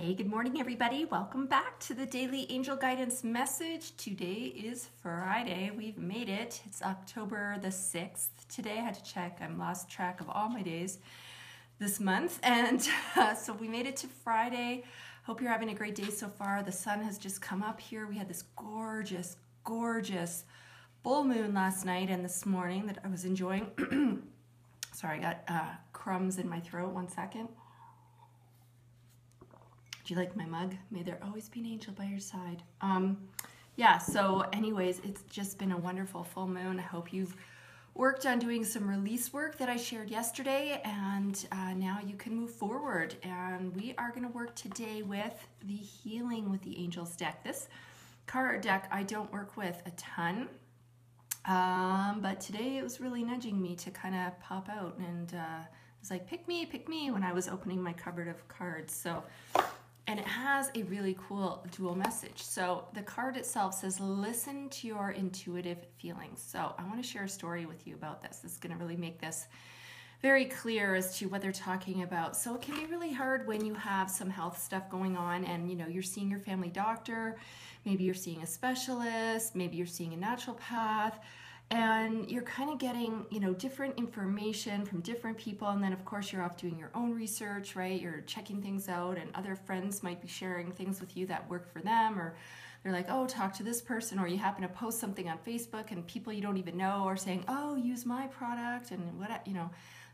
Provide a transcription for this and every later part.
Hey, good morning, everybody. Welcome back to the Daily Angel Guidance Message. Today is Friday. We've made it. It's October the 6th. Today I had to check. I'm lost track of all my days this month. And so we made it to Friday. Hope you're having a great day so far. The sun has just come up here. We had this gorgeous, gorgeous full moon last night and this morning that I was enjoying. Sorry, I got crumbs in my throat. One second. Do you like my mug? May there always be an angel by your side. Yeah, so anyways, it's just been a wonderful full moon. I hope you've worked on doing some release work that I shared yesterday, and now you can move forward. And we are going to work today with the Healing with the Angels deck. This card deck I don't work with a ton, but today it was really nudging me to kind of pop out, and it was like, pick me when I was opening my cupboard of cards. And it has a really cool dual message. So the card itself says, listen to your intuitive feelings. So I want to share a story with you about this. This is going to really make this very clear as to what they're talking about. So it can be really hard when you have some health stuff going on and you're seeing your family doctor, maybe you're seeing a specialist, maybe you're seeing a naturopath, and you're kind of getting, different information from different people. And then of course you're off doing your own research, right? You're checking things out, and other friends might be sharing things with you that work for them, or they're like, oh, talk to this person, or you happen to post something on Facebook and people you don't even know are saying, oh, use my product, and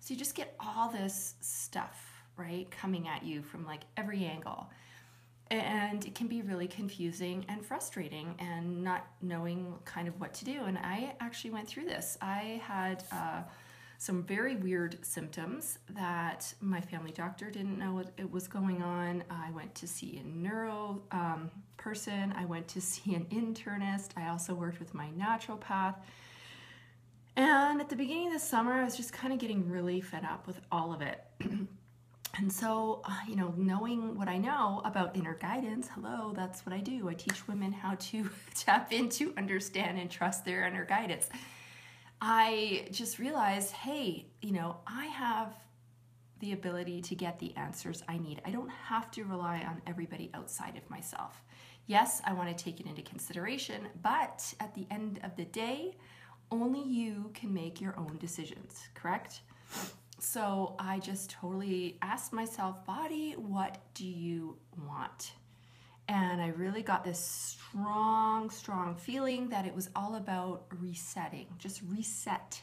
so you just get all this stuff, right, coming at you from like every angle. And it can be really confusing and frustrating and not knowing kind of what to do. And I actually went through this. I had some very weird symptoms that my family doctor didn't know what was going on. I went to see a neuro person. I went to see an internist. I also worked with my naturopath. And at the beginning of the summer, I was just kind of getting really fed up with all of it. And so, knowing what I know about inner guidance, hello, that's what I do. I teach women how to tap into, understand, and trust their inner guidance. I just realized, hey, I have the ability to get the answers I need. I don't have to rely on everybody outside of myself. Yes, I want to take it into consideration, but at the end of the day, only you can make your own decisions, correct? So I just totally asked myself, body, what do you want? And I really got this strong feeling that it was all about resetting, just reset.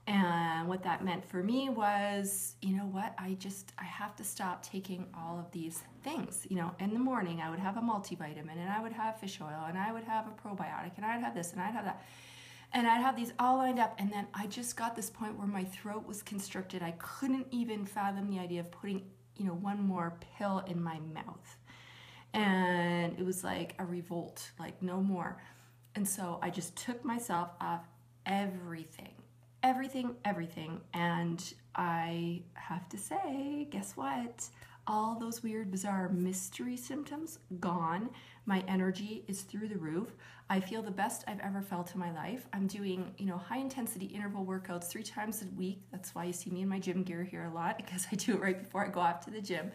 And what that meant for me was, I have to stop taking all of these things. In the morning I would have a multivitamin, and I would have fish oil, and I would have a probiotic, and I'd have this, and I'd have that. And I'd have these all lined up, and then I just got this point where my throat was constricted. I couldn't even fathom the idea of putting, one more pill in my mouth. And it was like a revolt, like no more. And so I just took myself off everything. And I have to say, guess what? All those weird, bizarre mystery symptoms gone. My energy is through the roof. I feel the best I've ever felt in my life. I'm doing, high intensity interval workouts 3 times a week. That's why you see me in my gym gear here a lot, because I do it right before I go off to the gym.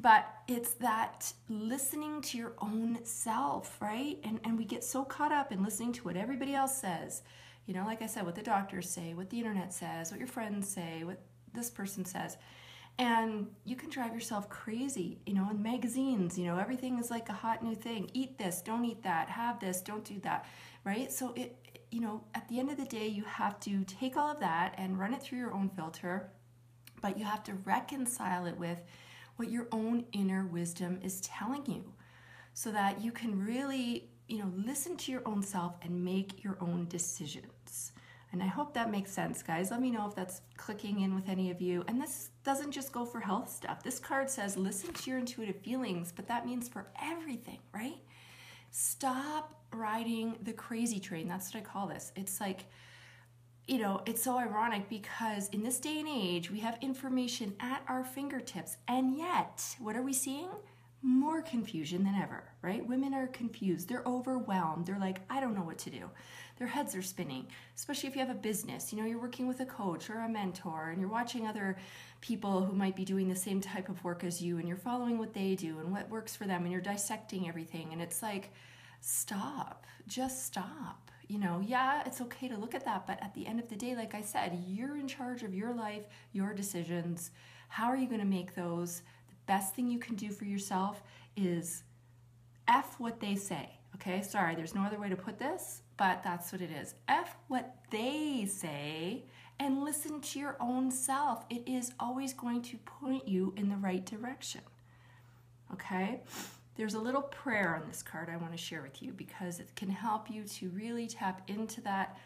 But it's that listening to your own self, right? And we get so caught up in listening to what everybody else says. Like I said, what the doctors say, what the internet says, what your friends say, what this person says. And you can drive yourself crazy, in magazines, everything is like a hot new thing. Eat this, don't eat that, have this, don't do that, right? So at the end of the day, you have to take all of that and run it through your own filter, but you have to reconcile it with what your own inner wisdom is telling you, so that you can really, listen to your own self and make your own decisions. And I hope that makes sense, guys. Let me know if that's clicking in with any of you. And this doesn't just go for health stuff. This card says, listen to your intuitive feelings, but that means for everything, right? Stop riding the crazy train. That's what I call this. It's like, it's so ironic, because in this day and age, we have information at our fingertips. And yet, what are we seeing? more confusion than ever, right? Women are confused. They're overwhelmed. They're like, I don't know what to do. Their heads are spinning, especially if you have a business. You know, you're working with a coach or a mentor and you're watching other people who might be doing the same type of work as you and you're following what they do and what works for them and you're dissecting everything. And it's like, stop, just stop. You know, yeah, it's okay to look at that, but at the end of the day, like I said, you're in charge of your life, your decisions. How are you going to make those? The best thing you can do for yourself is F what they say. Okay, sorry, there's no other way to put this, but that's what it is. F what they say and listen to your own self. It is always going to point you in the right direction. Okay? There's a little prayer on this card I want to share with you because it can help you to really tap into that,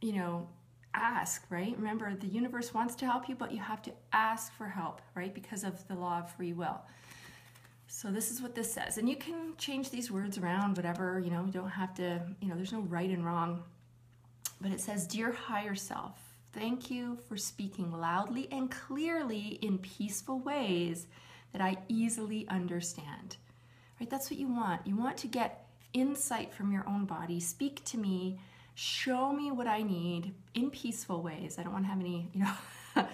you know, ask, right? Remember, the universe wants to help you, but you have to ask for help, right? Because of the law of free will. So this is what this says. And you can change these words around, whatever, you know, you don't have to, you know, there's no right and wrong. But it says, Dear higher self, thank you for speaking loudly and clearly in peaceful ways that I easily understand. Right? That's what you want. You want to get insight from your own body. Speak to me. Show me what I need in peaceful ways. I don't want to have any, you know,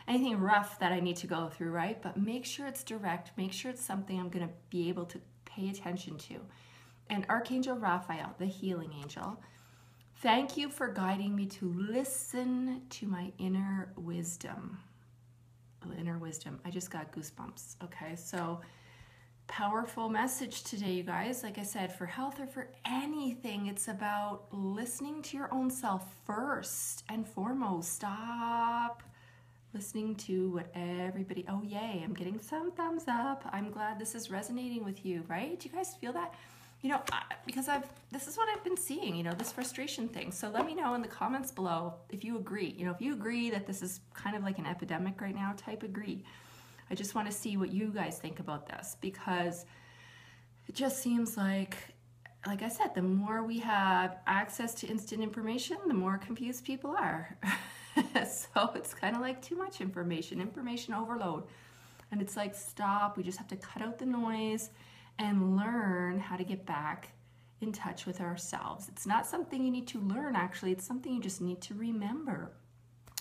anything rough that I need to go through, right? But make sure it's direct. Make sure it's something I'm going to be able to pay attention to. And Archangel Raphael, the healing angel, thank you for guiding me to listen to my inner wisdom. Inner wisdom. I just got goosebumps. Okay, so powerful message today, you guys. Like I said, for health or for anything, it's about listening to your own self first and foremost. Stop listening to what everybody, oh yay, I'm getting some thumbs up. I'm glad this is resonating with you, right? Do you guys feel that? You know, because this is what I've been seeing, you know, this frustration thing. So let me know in the comments below if you agree. You know, if you agree that this is kind of like an epidemic right now, type agree. I just want to see what you guys think about this because it just seems like I said, the more we have access to instant information, the more confused people are. So it's kind of like too much information overload. And it's like, stop, we just have to cut out the noise and learn how to get back in touch with ourselves. It's not something you need to learn, actually. It's something you just need to remember.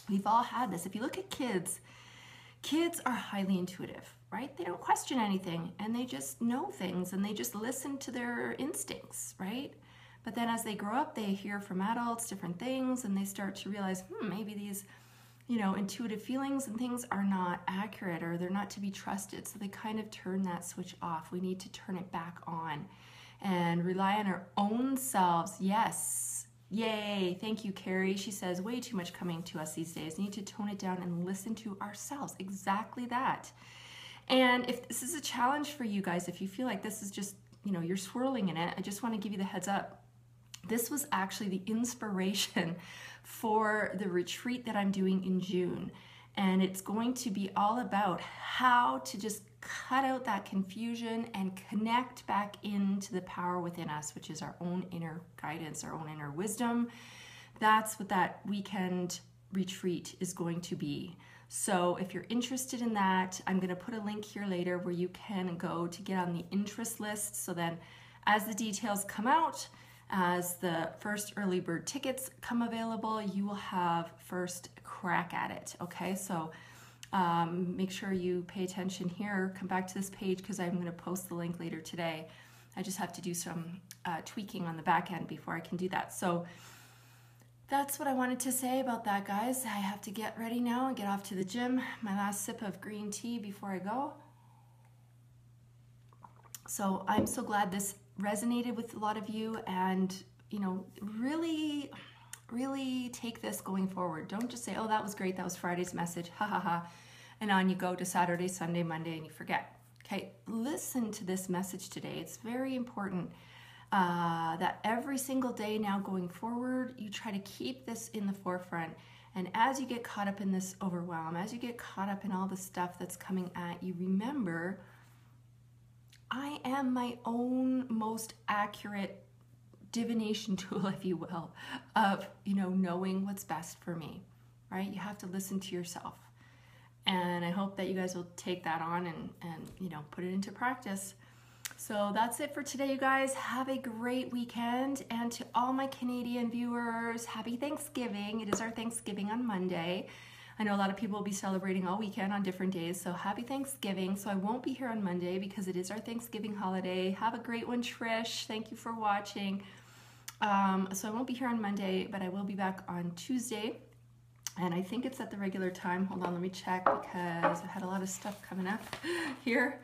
We've all had this. If you look at kids, kids are highly intuitive, right? They don't question anything and they just know things and they just listen to their instincts, right? But then as they grow up, they hear from adults different things and they start to realize, maybe these, you know, intuitive feelings and things are not accurate or they're not to be trusted. So they kind of turn that switch off. We need to turn it back on and rely on our own selves. Yes. Yay. Thank you, Carrie. She says, way too much coming to us these days. We need to tone it down and listen to ourselves. Exactly that. And if this is a challenge for you guys, if you feel like this is just, you know, you're swirling in it, I just want to give you the heads up. This was actually the inspiration for the retreat that I'm doing in June. And it's going to be all about how to just cut out that confusion and connect back into the power within us, which is our own inner guidance, our own inner wisdom. That's what that weekend retreat is going to be. So if you're interested in that, I'm going to put a link here later where you can go to get on the interest list. So then as the details come out, as the first early bird tickets come available, you will have first crack at it, okay? So make sure you pay attention here. Come back to this page because I'm going to post the link later today. I just have to do some tweaking on the back end before I can do that. So that's what I wanted to say about that, guys. I have to get ready now and get off to the gym. My last sip of green tea before I go. So I'm so glad this resonated with a lot of you and, you know, really take this going forward. Don't just say, oh, that was great. That was Friday's message. Ha ha ha. And on you go to Saturday, Sunday, Monday, and you forget. Okay, listen to this message today. It's very important that every single day now going forward, you try to keep this in the forefront. And as you get caught up in this overwhelm, as you get caught up in all the stuff that's coming at you, remember, I am my own most accurate divination tool, if you will, of, you know, knowing what's best for me, right? You have to listen to yourself. And I hope that you guys will take that on and you know, put it into practice. So that's it for today, you guys. Have a great weekend. And to all my Canadian viewers, happy Thanksgiving. It is our Thanksgiving on Monday. I know a lot of people will be celebrating all weekend on different days, so happy Thanksgiving. So I won't be here on Monday because it is our Thanksgiving holiday. Have a great one, Trish. Thank you for watching. So I won't be here on Monday, but I will be back on Tuesday. And I think it's at the regular time. Hold on, let me check because I had a lot of stuff coming up here.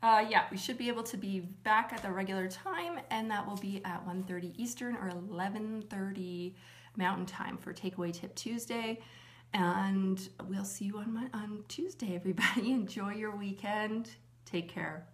Yeah, we should be able to be back at the regular time, and that will be at 1:30 Eastern or 11:30 Mountain Time for Takeaway Tip Tuesday. And we'll see you on Tuesday, everybody. Enjoy your weekend. Take care.